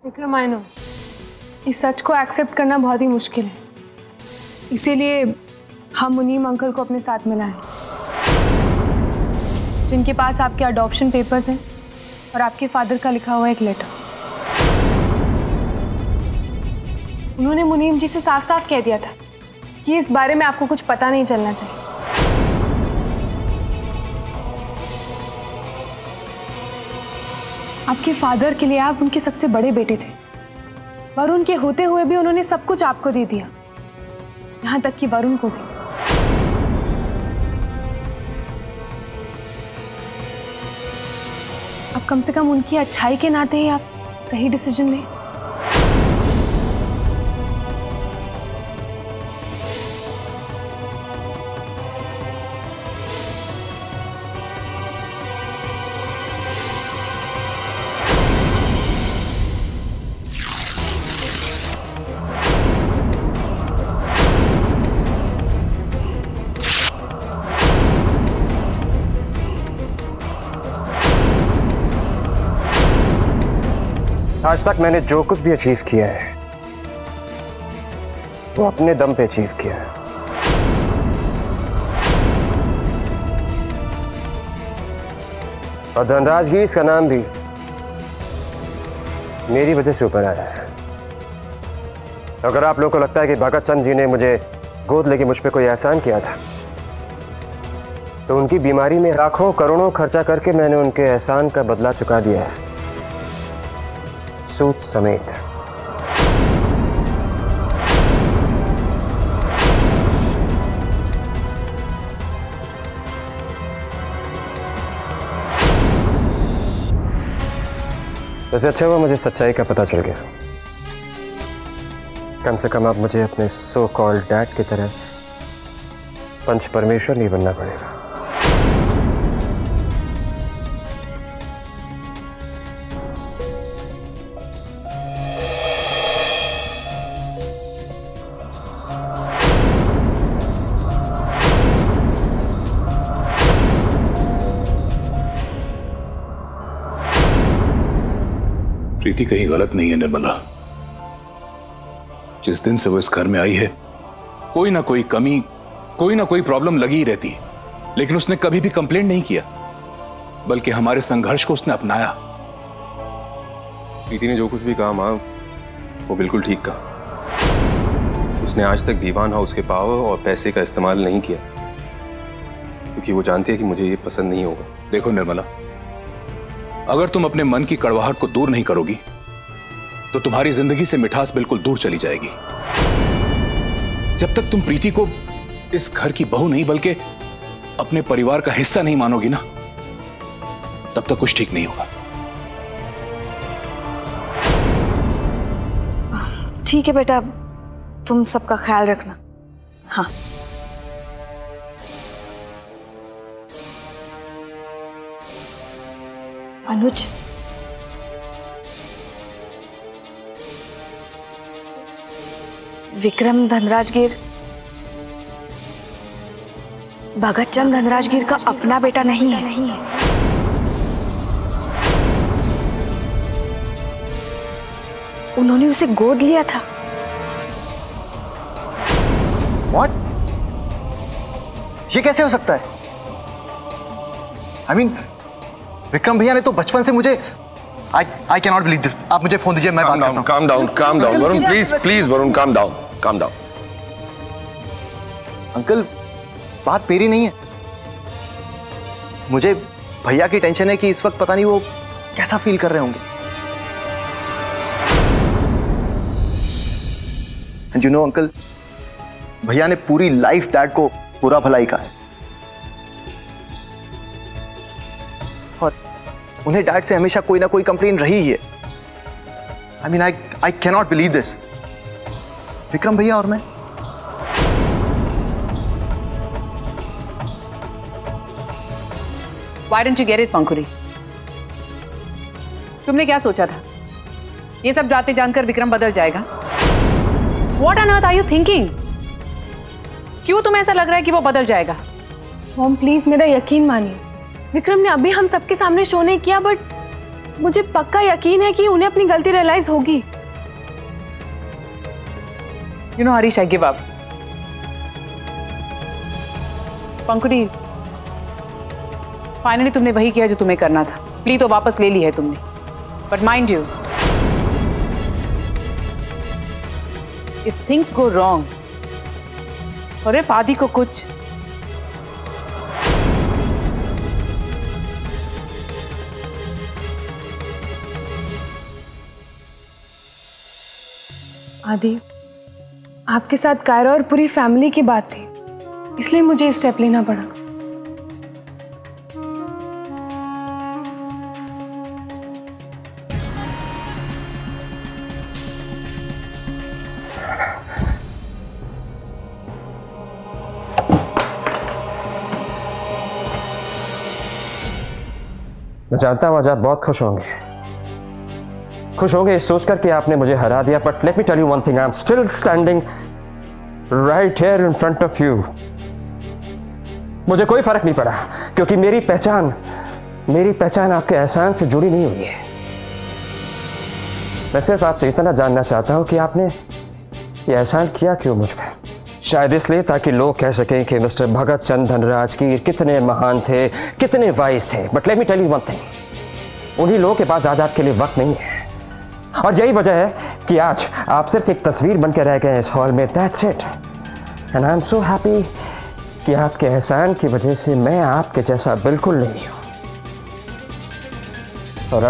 Vikram, I know इस सच को accept करना बहुत ही मुश्किल है, इसीलिए हम मुनीम अंकल को अपने साथ मिलाएं, जिनके पास आपके अडॉप्शन पेपर्स हैं और आपके फादर का लिखा हुआ एक लेटर। उन्होंने मुनीम जी से साफ साफ कह दिया था कि इस बारे में आपको कुछ पता नहीं चलना चाहिए। आपके फादर के लिए आप उनके सबसे बड़े बेटे थे और उनके होते हुए भी उन्होंने सब कुछ आपको दे दिया, यहां तक कि वरुण को भी। अब कम से कम उनकी अच्छाई के नाते ही आप सही डिसीजन लें। आज तक मैंने जो कुछ भी अचीव किया है वो अपने दम पे अचीव किया है। और धनराजगिरी का नाम भी मेरी वजह से ऊपर आया है। अगर आप लोगों को लगता है कि भगत चंद जी ने मुझे गोद लेके मुझ पे कोई एहसान किया था, तो उनकी बीमारी में लाखों करोड़ों खर्चा करके मैंने उनके एहसान का बदला चुका दिया है, सूद समेत। वैसे अच्छा हुआ मुझे सच्चाई का पता चल गया। कम से कम अब मुझे अपने सो कॉल्ड डैड की तरह पंच परमेश्वर नहीं बनना पड़ेगा। प्रीति कहीं गलत नहीं है निर्मला। जिस दिन से वो इस घर में आई है कोई ना कोई कमी, कोई ना कोई प्रॉब्लम लगी ही रहती है, लेकिन उसने कभी भी कंप्लेंट नहीं किया, बल्कि हमारे संघर्ष को उसने अपनाया। प्रीति ने जो कुछ भी कहा मां, वो बिल्कुल ठीक कहा। उसने आज तक दीवान हाउस के पावर और पैसे का इस्तेमाल नहीं किया, क्योंकि वो जानती है कि मुझे ये पसंद नहीं होगा। देखो निर्मला, अगर तुम अपने मन की कड़वाहट को दूर नहीं करोगी तो तुम्हारी जिंदगी से मिठास बिल्कुल दूर चली जाएगी। जब तक तुम प्रीति को इस घर की बहू नहीं बल्कि अपने परिवार का हिस्सा नहीं मानोगी ना, तब तक कुछ ठीक नहीं होगा। ठीक है बेटा, तुम सबका ख्याल रखना। हाँ, अनुज, विक्रम धनराजगीर भगत चंद धनराजगीर का अपना बेटा नहीं है। उन्होंने उसे गोद लिया था। What? ये कैसे हो सकता है? I mean, विक्रम भैया ने तो बचपन से मुझे I cannot believe this. आप मुझे फोन दीजिए, मैं बात करता हूँ। Calm down, Varun, please, Varun, calm down. Uncle, बात मेरी नहीं है। मुझे भैया की टेंशन है कि इस वक्त पता नहीं वो कैसा फील कर रहे होंगे। And you know, अंकल, भैया ने पूरी लाइफ डैड को बुरा भलाई कहा है और उन्हें डैड से हमेशा कोई ना कोई कंप्लेन रही ही है। I mean, I cannot believe this. Vikram भैया और मैं। Why didn't you get it, पंखुड़ी? तुमने क्या सोचा था? ये सब बातें जानकर विक्रम बदल जाएगा? What on earth are you thinking? क्यों तुम्हें ऐसा लग रहा है कि वो बदल जाएगा? मॉम प्लीज मेरा यकीन मानिए, विक्रम ने अभी हम सबके सामने शो नहीं किया, बट मुझे पक्का यकीन है कि उन्हें अपनी गलती रियलाइज होगी। You know, Harish, I give up. Pankudi, finally तुमने वही किया जो तुम्हें करना था। प्ली तो वापस ले ली है तुमने, but mind you, if things go wrong और इफ आदि को कुछ, आदि, आपके साथ कायरा और पूरी फैमिली की बात थी, इसलिए मुझे स्टेप लेना पड़ा। मैं जानता हूं आज आप बहुत खुश होंगे इस सोचकर कि आपने मुझे हरा दिया, but let me tell you one thing, I am still standing right here in front of you. मुझे कोई फर्क नहीं पड़ा, क्योंकि मेरी पहचान आपके एहसान से जुड़ी नहीं हुई है। मैं सिर्फ आपसे इतना जानना चाहता हूं कि आपने ये एहसान किया क्यों मुझ पर। शायद इसलिए ताकि लोग कह सकें कि मिस्टर भगत चंद धनराज की कितने महान थे, कितने वाइज थे। But let me tell you one thing, उन्हीं लोगों के पास आज आपके लिए वक्त नहीं है, और यही वजह है कि आज आप सिर्फ एक तस्वीर बनकर रह गए इस हॉल में। That's it, and I am so happy कि आपके एहसान की वजह से मैं आपके जैसा बिल्कुल नहीं हूं। और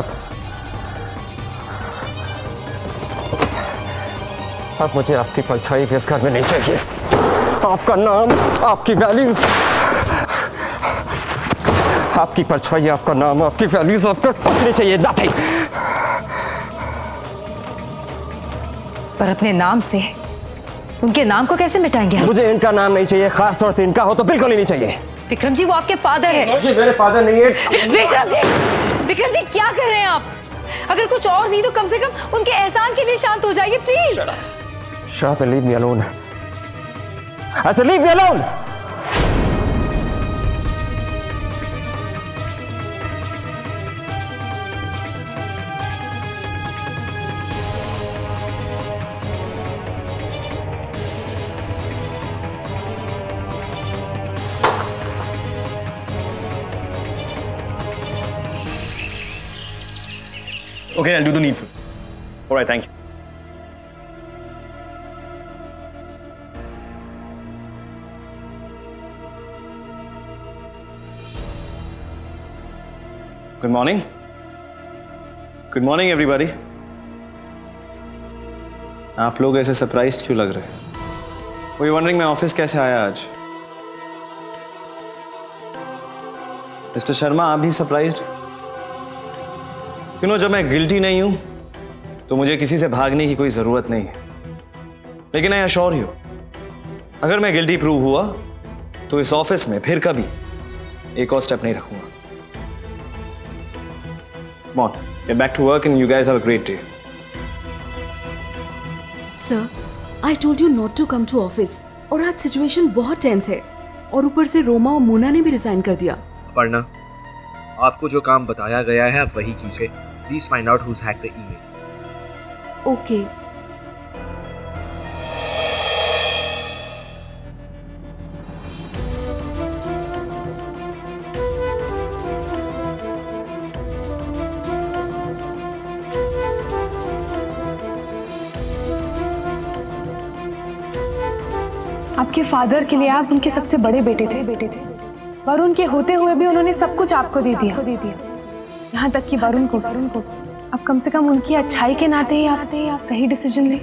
अब मुझे आपकी परछाई भी इस घर में नहीं चाहिए। आपका नाम, आपकी वैल्यूज, आपकी परछाई, आपका नाम, आपकी वैल्यूज आपको कुछ नहीं चाहिए, नथिंग। पर अपने नाम से उनके नाम को कैसे मिटाएंगे? मुझे इनका नाम नहीं चाहिए, खास तौर से इनका हो तो बिल्कुल ही नहीं चाहिए। विक्रम जी, वो आपके फादर है। ये मेरे फादर नहीं है। विक्रम जी क्या कर रहे हैं आप? अगर कुछ और नहीं तो कम से कम उनके एहसान के लिए शांत हो जाइए please. Shut up and leave me alone. I said leave me alone. Okay, I'll do the needful. All right, thank you. Good morning. Good morning, everybody. आप लोग ऐसे सरप्राइज्ड क्यों लग रहे हैं? Were you wondering मैं ऑफिस कैसे आया आज? मिस्टर शर्मा, आप भी सरप्राइज्ड? You know, जब मैं गिल्टी नहीं हूं तो मुझे किसी से भागने की कोई जरूरत नहीं है। लेकिन आई अश्योर यू, अगर मैं गिल्टी प्रूव हुआ तो इस ऑफिस में फिर कभी एक और स्टेप नहीं रखूंगा। Come on, get back to work and you guys have a great day. Sir, I told you not to come to office. और आज सिचुएशन बहुत टेंस है, और ऊपर से रोमा और मोना ने भी रिजाइन कर दिया। अपर्णा, आपको जो काम बताया गया है आप वही कीजिए। Please find out who's hacked the email. Okay. आपके फादर के लिए आप उनके सबसे बड़े बेटे थे, पर उनके होते हुए भी उन्होंने सब कुछ आपको दे दिया। यहाँ तक कि वरुण को अब कम से कम उनकी अच्छाई के नाते ही आप सही डिसीजन ले।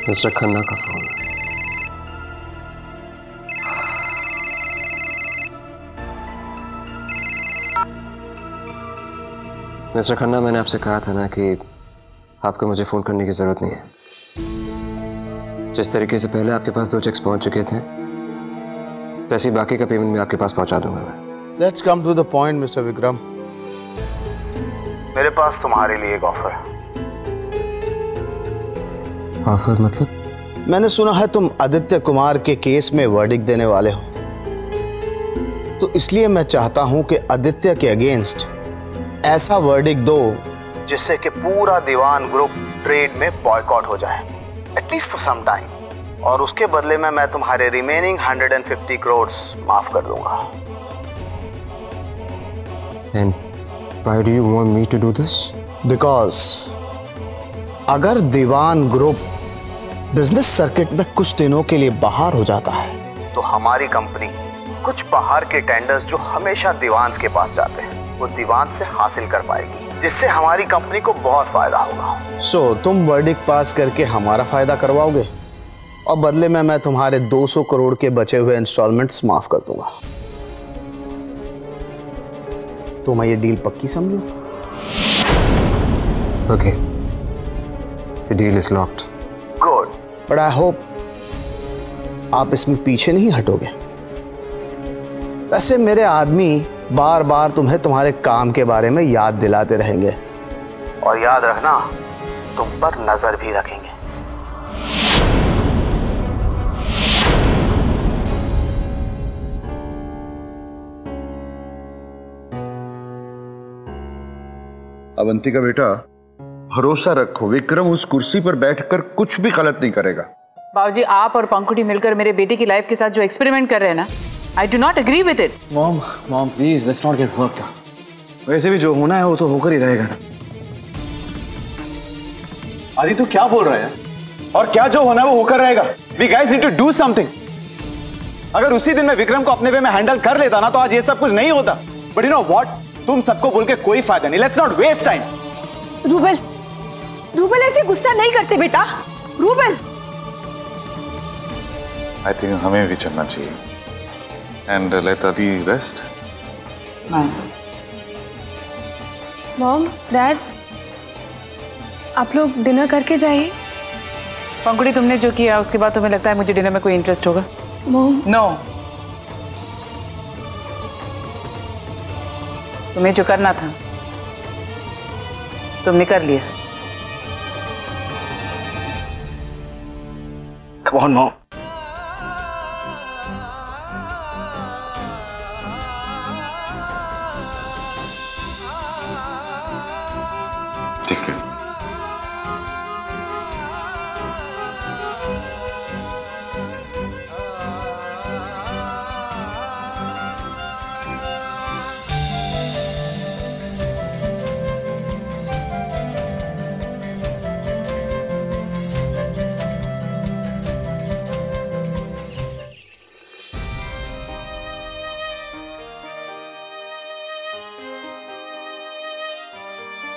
मिस्टर खन्ना का फोन। मिस्टर खन्ना, मैंने आपसे कहा था ना कि आपको मुझे फ़ोन करने की ज़रूरत नहीं है। जिस तरीके से पहले आपके पास 2 चेक्स पहुंच चुके थे, वैसे बाकी का पेमेंट मैं आपके पास पहुंचा दूंगा मैं। Let's come to the point mister Vikram. मेरे पास तुम्हारे लिए एक ऑफर है। ऑफर मतलब? मैंने सुना है तुम आदित्य कुमार के केस में वर्डिक्ट देने वाले हो, तो इसलिए मैं चाहता हूं कि आदित्य के अगेंस्ट ऐसा वर्डिक्ट दो जिससे कि पूरा दीवान ग्रुप ट्रेड में बॉयकॉट हो जाए, एटलीस्ट फॉर सम टाइम, और उसके बदले में मैं तुम्हारे रिमेनिंग 150 करोड़ माफ कर दूंगा। And why do you want me to do this? Because अगर दीवान ग्रुप बिजनेस सर्किट में कुछ दिनों के लिए बाहर हो जाता है तो हमारी कंपनी कुछ बाहर के टेंडर्स जो हमेशा दीवान के पास जाते हैं वो दीवान से हासिल कर पाएगी, जिससे हमारी कंपनी को बहुत फायदा होगा। सो तुम वर्डिक्ट पास करके हमारा फायदा करवाओगे और बदले में मैं तुम्हारे 200 करोड़ के बचे हुए इंस्टॉलमेंट्स माफ कर दूंगा। तो मैं ये डील पक्की समझू? Okay. The deal is locked. Good. But I hope आप इसमें पीछे नहीं हटोगे। वैसे मेरे आदमी बार बार तुम्हें तुम्हारे काम के बारे में याद दिलाते रहेंगे, और याद रखना तुम पर नजर भी रखेंगे। अवंती का बेटा, भरोसा रखो, विक्रम उस कुर्सी पर बैठकर कुछ भी गलत नहीं करेगा। बाबूजी, आप और पंकुटी मिलकर मेरे बेटे की लाइफ के साथ जो एक्सपेरिमेंट कर रहे हैं ना, I do not agree with it. Mom please let's not gate worked up. वैसे भी जो होना है वो तो होकर ही रहेगा ना। आदि तू क्या बोल रहा है? और क्या जो होना है वो होकर रहेगा? We guys need to do something. अगर उसी दिन मैं विक्रम को अपने वे में हैंडल कर लेता ना तो आज ये सब कुछ नहीं होता। But you know what? तुम सबको बोल के कोई फायदा नहीं। Let's not waste time. Rouble ऐसे गुस्सा नहीं करते बेटा। रूबल, I think हमें भी चलना चाहिए and let Adi rest. Mom, dad, आप लोग डिनर करके जाइए। पंकुटी, तुमने जो किया उसके बाद तुम्हें लगता है मुझे डिनर में कोई इंटरेस्ट होगा? Mom, no. तुम्हें जो करना था तुमने कर लिया। Come on, Mom. ठीक है।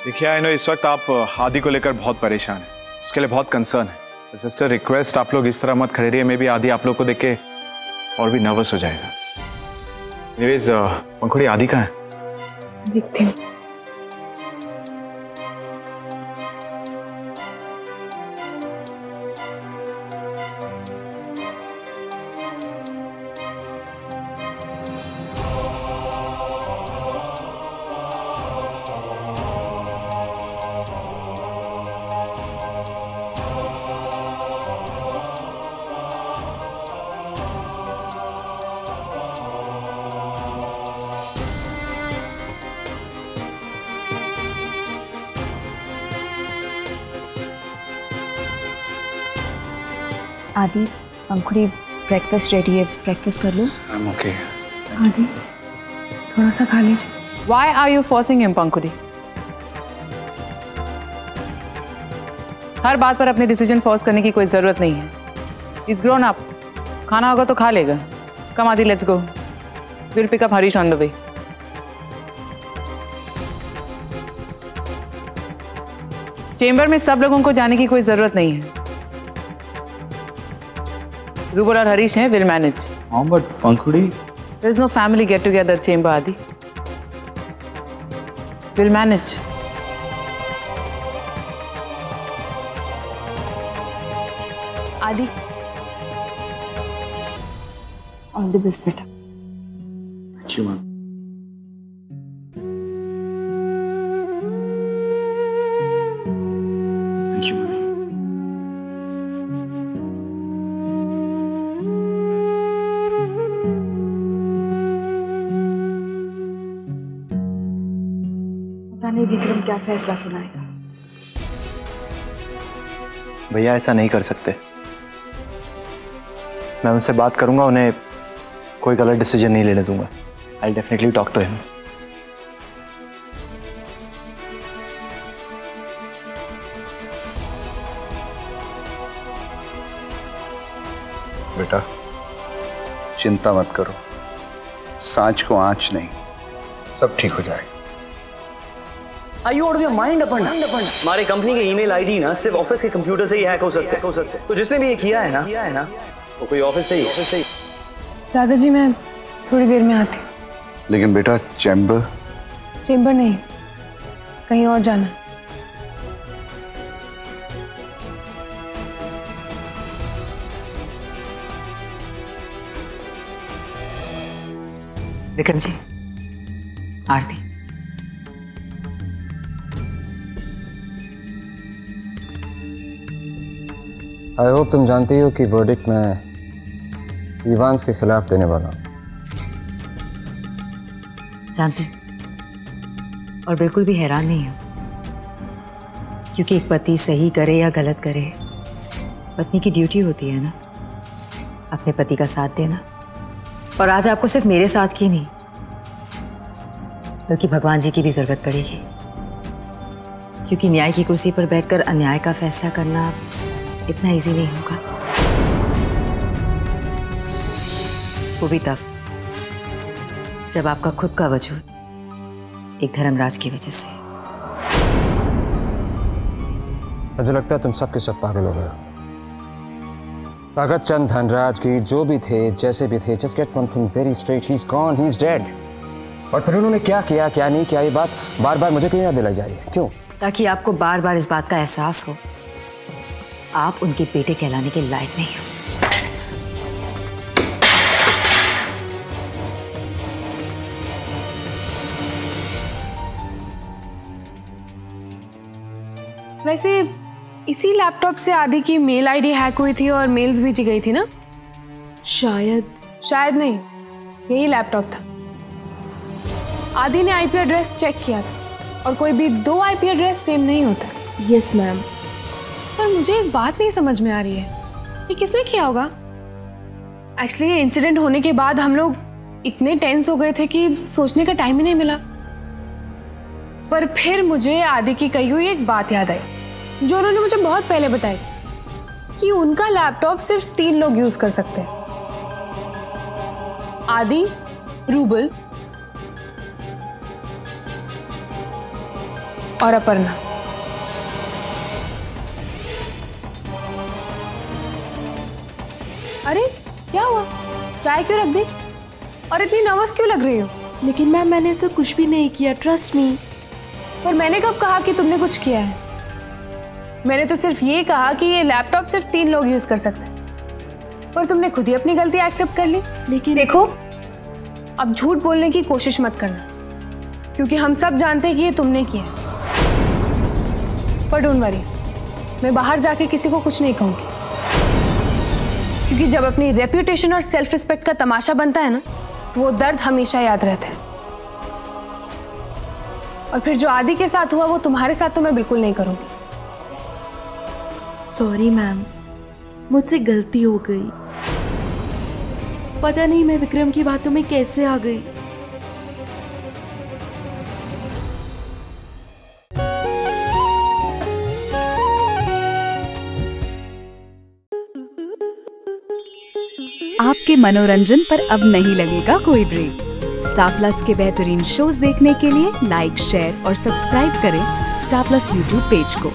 देखिए, आई नो इस वक्त आप आदि को लेकर बहुत परेशान हैं, उसके लिए बहुत कंसर्न है। सिस्टर रिक्वेस्ट, आप लोग इस तरह मत खड़े रहिए। मे भी आदि आप लोग को देख के और भी नर्वस हो जाएगा। एनीवेज, पंखुड़ी, आदि कहाँ है? देखती हूँ। आदि, पंखुड़ी, ब्रेकफास्ट रेडी है, ब्रेकफास्ट कर लो। I'm okay. आदि, थोड़ा सा खा लीजिए। Why are you forcing him, पंकुटी? हर बात पर अपने डिसीजन फोर्स करने की कोई जरूरत नहीं है। He's grown up. खाना होगा तो खा लेगा। Come आदि, let's go. We'll pick up Harish on the way. Chamber में सब लोगों को जाने की कोई जरूरत नहीं है। रूबल और हरीश हैं, will manage. Mom, but Pankhuri, There is no family get together chamber, Adi. We'll manage. आदि, ऑल द बेस्ट बेटा। Thank you, Mom. Thank you, Mommy. क्या फैसला सुनाएगा। भैया ऐसा नहीं कर सकते। मैं उनसे बात करूंगा, उन्हें कोई गलत डिसीजन नहीं लेने दूंगा। I definitely talk to him. बेटा चिंता मत करो, सांच को आंच नहीं, सब ठीक हो जाएगा। Are you out of your mind अपन? हमारे कंपनी के ईमेल आईडी ना सिर्फ ऑफिस के कंप्यूटर से ही हैक हो सकते हैं। तो जिसने भी ये किया है ना वो कोई ऑफिस से ही। दादाजी मैं थोड़ी देर में आती हूँ। लेकिन बेटा चेंबर नहीं, कहीं और जाना। विक्रम जी, आरती। आई होप तुम जानती हो कि वर्डिक्ट मैं इवांस के खिलाफ देने वाला हूं। जानती और बिल्कुल भी हैरान नहीं हूं, क्योंकि एक पति सही करे या गलत करे, पत्नी की ड्यूटी होती है ना अपने पति का साथ देना। और आज आपको सिर्फ मेरे साथ की नहीं बल्कि भगवान जी की भी जरूरत पड़ेगी, क्योंकि न्याय की कुर्सी पर बैठकर अन्याय का फैसला करना इतना इजी नहीं होगा, वो भी तब जब आपका खुद का वजूद एक धर्मराज की वजह से। मुझे लगता है तुम सबके सब पागल हो गए। भगत चंद, धनराज की जो भी थे, जैसे भी थे, just get one thing very straight, he is gone, he is dead. और फिर उन्होंने क्या किया क्या नहीं किया, ये बात बार बार मुझे क्यों याद दिलाई जा रही है? क्यों? ताकि आपको बार बार इस बात का एहसास हो आप उनके बेटे कहलाने के लायक नहीं हो। वैसे इसी लैपटॉप से आदि की मेल आईडी हैक हुई थी और मेल्स भेजी गई थी ना? शायद नहीं, यही लैपटॉप था। आदि ने आईपी एड्रेस चेक किया था और कोई भी 2 आईपी एड्रेस सेम नहीं होता। Yes ma'am. पर मुझे एक बात नहीं समझ में आ रही है, ये किसने किया होगा? एक्चुअली ये इंसिडेंट होने के बाद हम लोग इतने टेंस हो गए थे कि सोचने का टाइम ही नहीं मिला। पर फिर मुझे आदि की कही हुई एक बात याद आई जो उन्होंने मुझे बहुत पहले बताई, कि उनका लैपटॉप सिर्फ 3 लोग यूज कर सकते हैं, आदि, रूबल और अपर्णा। अरे क्या हुआ, चाय क्यों रख दी और इतनी नर्वस क्यों लग रही हो? लेकिन मैम मैंने ऐसा कुछ भी नहीं किया, ट्रस्ट मी। पर मैंने कब कहा कि तुमने कुछ किया है? मैंने तो सिर्फ ये कहा कि ये लैपटॉप सिर्फ 3 लोग यूज कर सकते हैं, पर तुमने खुद ही अपनी गलती एक्सेप्ट कर ली। लेकिन देखो, अब झूठ बोलने की कोशिश मत करना, क्योंकि हम सब जानते हैं कि ये तुमने किया है। पर डोंट वरी, मैं बाहर जाके किसी को कुछ नहीं कहूंगी, क्योंकि जब अपनी रेप्यूटेशन और सेल्फ रिस्पेक्ट का तमाशा बनता है ना, वो दर्द हमेशा याद रहता है। और फिर जो आदि के साथ हुआ वो तुम्हारे साथ तो मैं बिल्कुल नहीं करूंगी। सॉरी मैम, मुझसे गलती हो गई। पता नहीं मैं विक्रम की बातों में कैसे आ गई। आपके मनोरंजन पर अब नहीं लगेगा कोई ब्रेक। स्टार प्लस के बेहतरीन शोज देखने के लिए लाइक, शेयर और सब्सक्राइब करें स्टार प्लस यूट्यूब पेज को।